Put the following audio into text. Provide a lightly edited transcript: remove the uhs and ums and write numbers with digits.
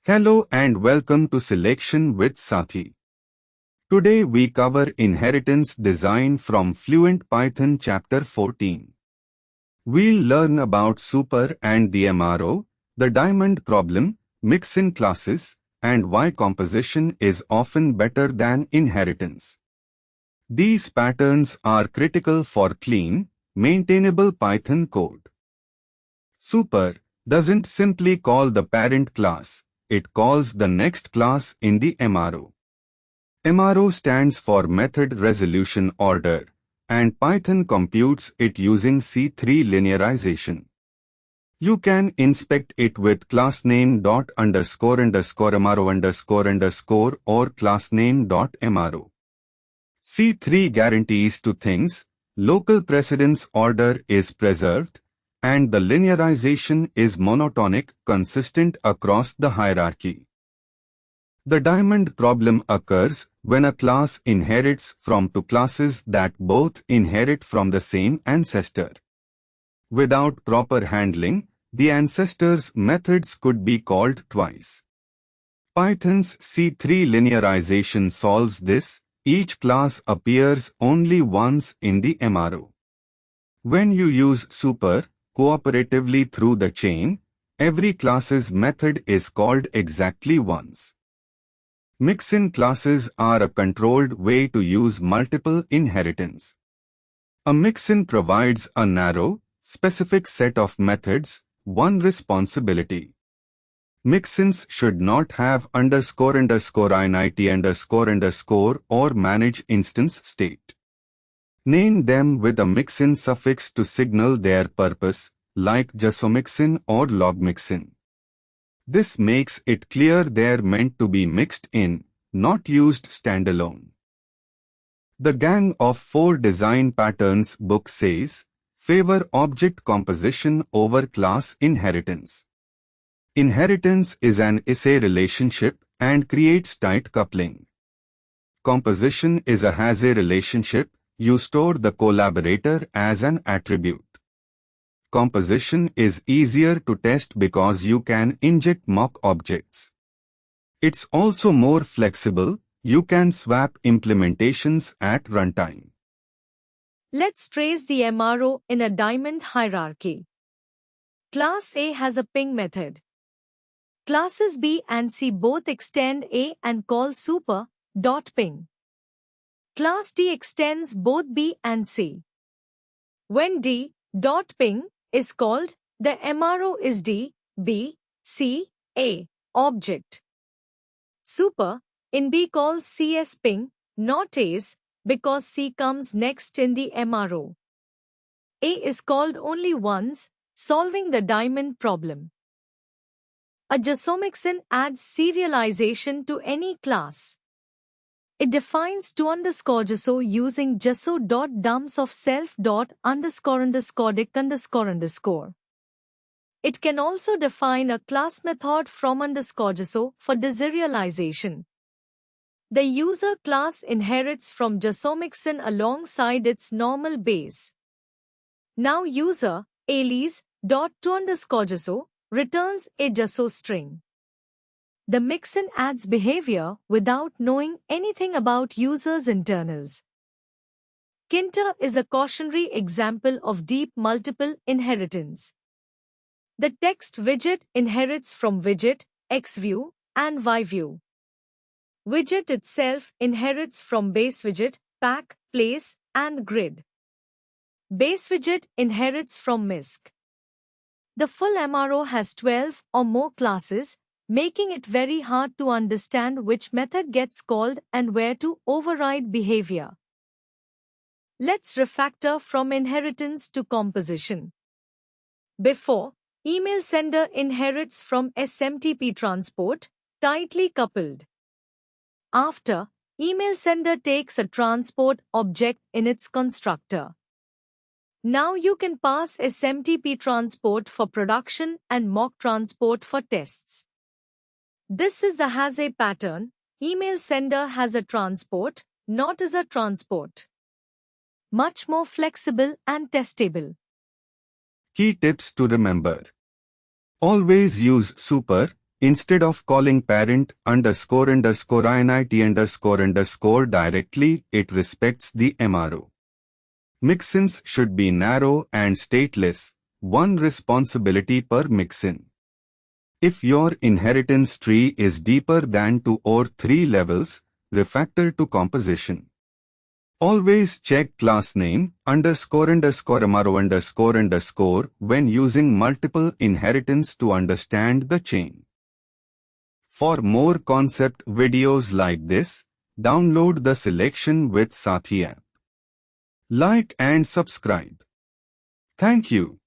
Hello and welcome to Selection with Sathi. Today we cover Inheritance Design from Fluent Python Chapter 14. We'll learn about super and the MRO, the diamond problem, Mixin classes, and why composition is often better than inheritance. These patterns are critical for clean, maintainable Python code. Super doesn't simply call the parent class. It calls the next class in the MRO. MRO stands for Method Resolution Order, and Python computes it using C3 linearization. You can inspect it with classname.__MRO__ or classname.MRO. C3 guarantees two things: local precedence order is preserved, and the linearization is monotonic, consistent across the hierarchy. The diamond problem occurs when a class inherits from two classes that both inherit from the same ancestor. Without proper handling, the ancestors' methods could be called twice. Python's C3 linearization solves this. Each class appears only once in the MRO. When you use super cooperatively through the chain, every class's method is called exactly once. Mixin classes are a controlled way to use multiple inheritance. A mixin provides a narrow, specific set of methods, one responsibility. Mixins should not have __init__ or manage instance state. Name them with a mixin suffix to signal their purpose, like JsonMixin or logMixin. This makes it clear they're meant to be mixed in, not used standalone. The Gang of 4 Design Patterns book says, favor object composition over class inheritance. Inheritance is an assay relationship and creates tight coupling. Composition is a has-a relationship. You store the collaborator as an attribute. Composition is easier to test because you can inject mock objects. It's also more flexible. You can swap implementations at runtime. Let's trace the MRO in a diamond hierarchy. Class A has a ping method. Classes B and C both extend A and call super.ping. Class D extends both B and C. When D.ping is called, the MRO is D, B, C, A, object. Super, in B calls C as ping, not A's, because C comes next in the MRO. A is called only once, solving the diamond problem. A JsonMixin adds serialization to any class. It defines to_JSON using JSON.dumps of self__dict__. It can also define a class method from _JSON for deserialization. The user class inherits from JsonMixin alongside its normal base. Now user alias.to_JSON returns a JSON string. The Mixin adds behavior without knowing anything about users' internals. Tkinter is a cautionary example of deep multiple inheritance. The text widget inherits from widget, xView, and yView. Widget itself inherits from base widget, pack, place, and grid. Base widget inherits from misc. The full MRO has 12 or more classes, making it very hard to understand which method gets called and where to override behavior. Let's refactor from inheritance to composition. Before, email sender inherits from SMTP transport, tightly coupled. After, email sender takes a transport object in its constructor. Now you can pass SMTP transport for production and mock transport for tests. This is the has-a pattern. Email sender has a transport, not as a transport. Much more flexible and testable. Key tips to remember. Always use super Instead of calling parent underscore init_underscore directly, it respects the MRO. Mixins should be narrow and stateless, one responsibility per mixin. If your inheritance tree is deeper than 2 or 3 levels, refactor to composition. Always check class name __MRO__ when using multiple inheritance to understand the chain. For more concept videos like this, download the Selection with Sathi app. Like and subscribe. Thank you.